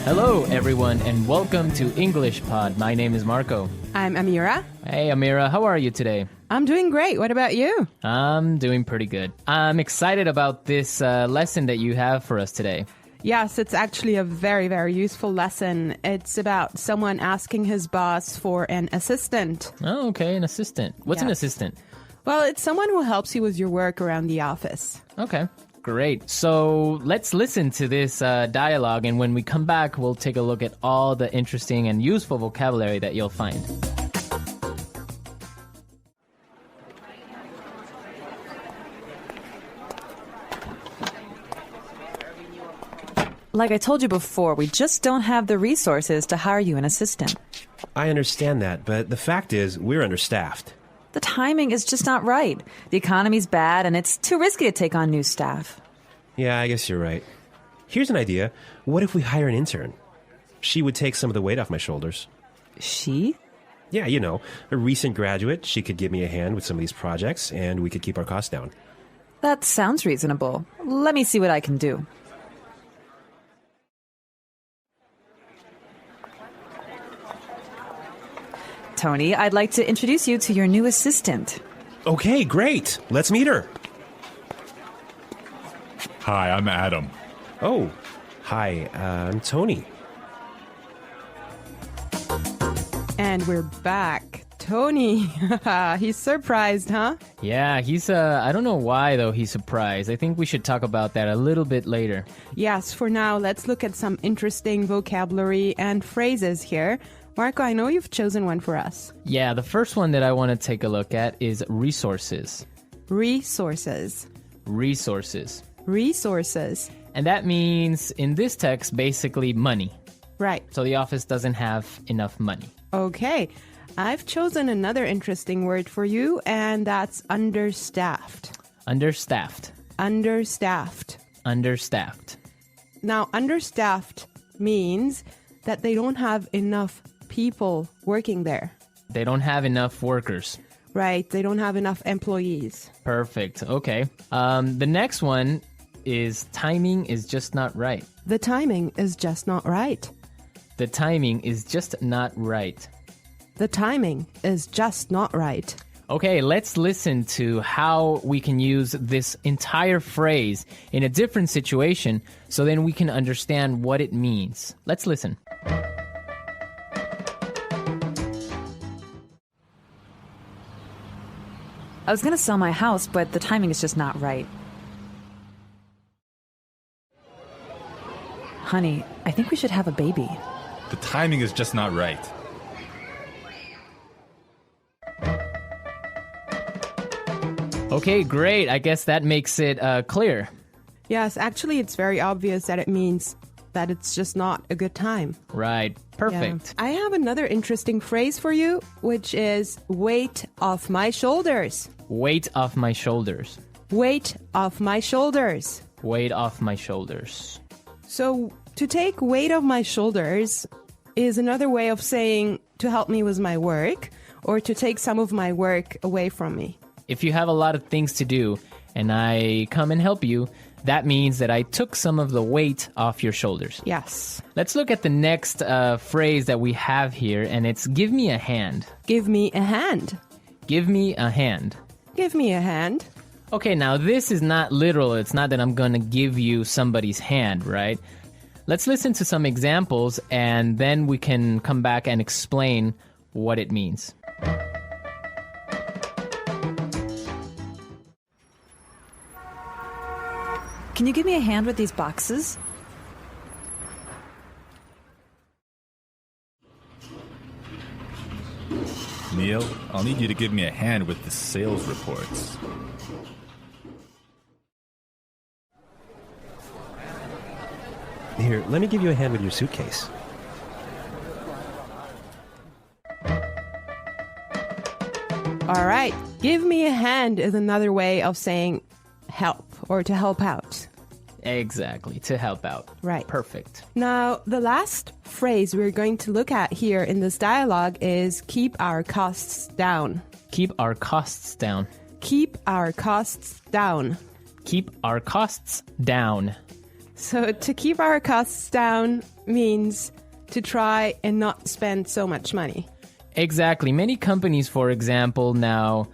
Hello, everyone, and welcome to English Pod. My name is Marco. I'm Amira. Hey, Amira, how are you today? I'm doing great. What about you? I'm doing pretty good. I'm excited about this lesson that you have for us today. Yes, it's actually a very, very useful lesson. It's about someone asking his boss for an assistant. Oh, okay, an assistant. What's an Yes. assistant? Well, it's someone who helps you with your work around the office. Okay, great. So let's listen to this dialogue, and when we come back, we'll take a look at all the interesting and useful vocabulary that you'll find. Like I told you before, we just don't have the resources to hire you an assistant. I understand that, but the fact is, we're understaffed. The timing is just not right. The economy's bad, and it's too risky to take on new staff. Yeah, I guess you're right. Here's an idea. What if we hire an intern? She would take some of the weight off my shoulders. She? Yeah, you know, a recent graduate. She could give me a hand with some of these projects, and we could keep our costs down. That sounds reasonable. Let me see what I can do. Tony, I'd like to introduce you to your new assistant. Okay, great. Let's meet her. Hi, I'm Adam. Oh, hi, I'm Tony. And we're back. Tony. He's surprised, huh? Yeah, he's, I don't know why, though, he's surprised. I think we should talk about that a little bit later. Yes, for now, let's look at some interesting vocabulary and phrases here. Marco, I know you've chosen one for us. Yeah, the first one that I want to take a look at is resources. Resources. Resources. Resources. And that means, in this text, basically money. Right. So the office doesn't have enough money. Okay. I've chosen another interesting word for you, and that's understaffed. Understaffed. Understaffed. Understaffed. Now, understaffed means that they don't have enough people working there. They don't have enough workers. Right. They don't have enough employees. Perfect. Okay. The next one is timing is just not right. The timing is just not right. The timing is just not right. The timing is just not right. Okay, let's listen to how we can use this entire phrase in a different situation so then we can understand what it means. Let's listen. I was going to sell my house, but the timing is just not right. Honey, I think we should have a baby. The timing is just not right. Okay, great. I guess that makes it clear. Yes, actually, it's very obvious that it means that it's just not a good time. Right. Perfect. Yeah. I have another interesting phrase for you, which is weight off my shoulders. Weight off my shoulders. Weight off my shoulders. Weight off my shoulders. So, to take weight off my shoulders is another way of saying to help me with my work or to take some of my work away from me. If you have a lot of things to do and I come and help you, that means that I took some of the weight off your shoulders. Yes. Let's look at the next phrase that we have here, and it's give me a hand. Give me a hand. Give me a hand. Give me a hand. Okay, now this is not literal. It's not that I'm going to give you somebody's hand, right? Let's listen to some examples, and then we can come back and explain what it means. Can you give me a hand with these boxes? Neil, I'll need you to give me a hand with the sales reports. Here, let me give you a hand with your suitcase. All right. Give me a hand is another way of saying help or to help out. Exactly, to help out. Right. Perfect. Now, the last phrase we're going to look at here in this dialogue is keep our costs down. Keep our costs down. Keep our costs down. Keep our costs down. So to keep our costs down means to try and not spend so much money. Exactly. Many companies, for example, now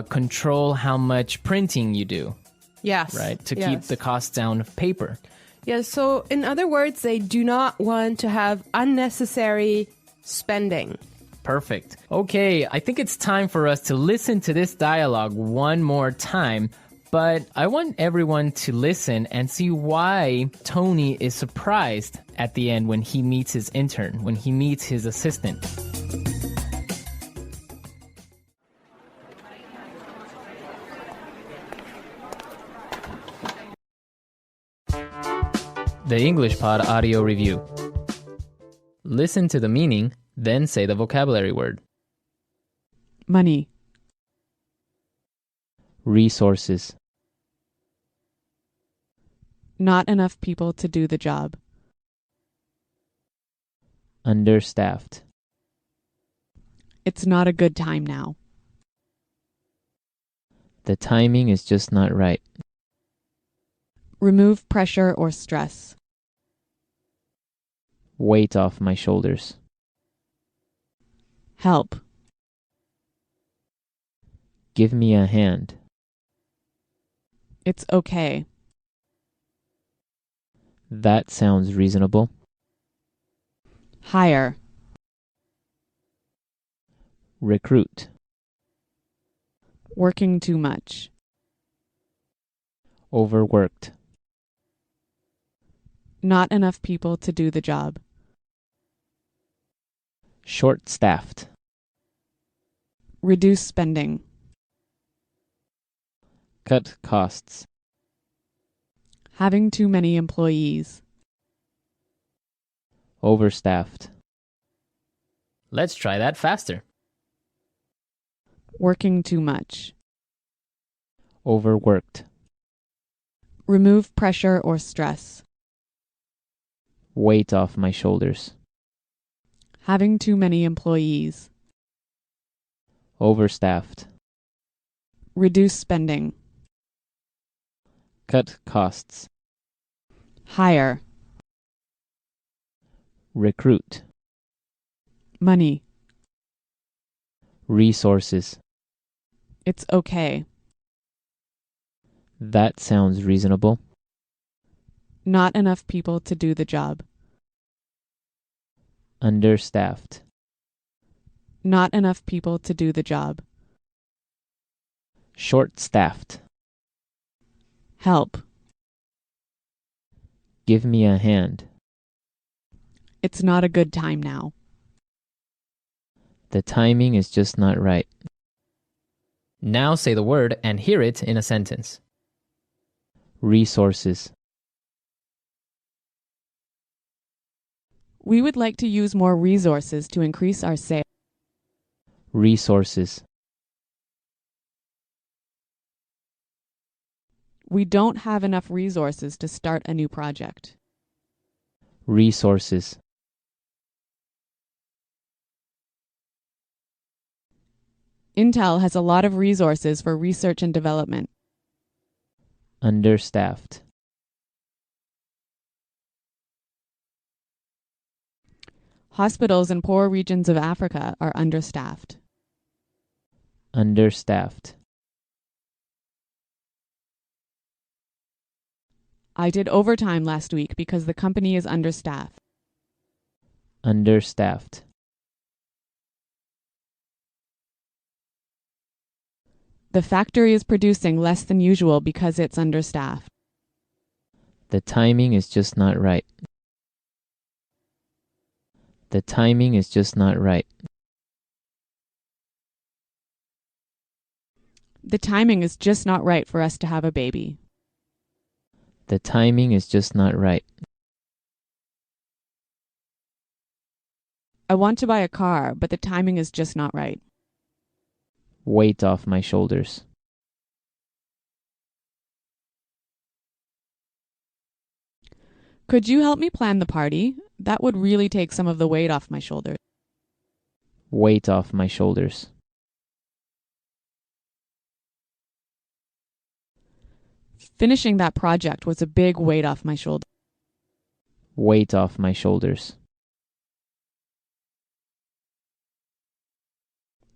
control how much printing you do, Yes. right? To yes. keep the costs down of paper. Yeah, so in other words, they do not want to have unnecessary spending. Perfect. Okay, I think it's time for us to listen to this dialogue one more time. But I want everyone to listen and see why Tony is surprised at the end when he meets his intern, when he meets his assistant. The English Pod Audio Review. Listen to the meaning, then say the vocabulary word. Money. Resources. Not enough people to do the job. Understaffed. It's not a good time now. The timing is just not right. Remove pressure or stress. Weight off my shoulders. Help. Give me a hand. It's okay. That sounds reasonable. Hire. Recruit. Working too much. Overworked. Not enough people to do the job. Short-staffed. Reduce spending. Cut costs. Having too many employees. Overstaffed. Let's try that faster. Working too much. Overworked. Remove pressure or stress. Weight off my shoulders. Having too many employees. Overstaffed. Reduce spending. Cut costs. Hire. Recruit. Money. Resources. It's okay. That sounds reasonable. Not enough people to do the job. Understaffed. Not enough people to do the job. Short-staffed. Help. Give me a hand. It's not a good time now. The timing is just not right. Now say the word and hear it in a sentence. Resources. We would like to use more resources to increase our sales. Resources. We don't have enough resources to start a new project. Resources. Intel has a lot of resources for research and development. Understaffed. Hospitals in poor regions of Africa are understaffed. Understaffed. I did overtime last week because the company is understaffed. Understaffed. The factory is producing less than usual because it's understaffed. The timing is just not right. The timing is just not right. The timing is just not right for us to have a baby. The timing is just not right. I want to buy a car, but the timing is just not right. Weight off my shoulders. Could you help me plan the party? That would really take some of the weight off my shoulders. Weight off my shoulders. Finishing that project was a big weight off my shoulders. weight off my shoulders.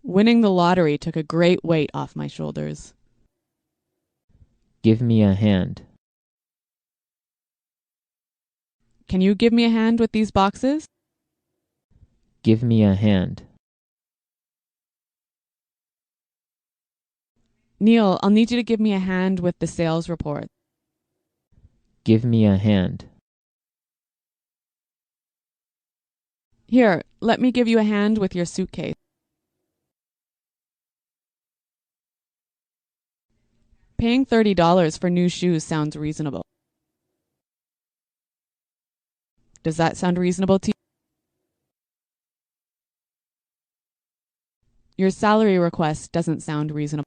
Winning the lottery took a great weight off my shoulders. Give me a hand. Can you give me a hand with these boxes? Give me a hand. Neil, I'll need you to give me a hand with the sales report. Give me a hand. Here, let me give you a hand with your suitcase. Paying $30 for new shoes sounds reasonable. Does that sound reasonable to you? Your salary request doesn't sound reasonable.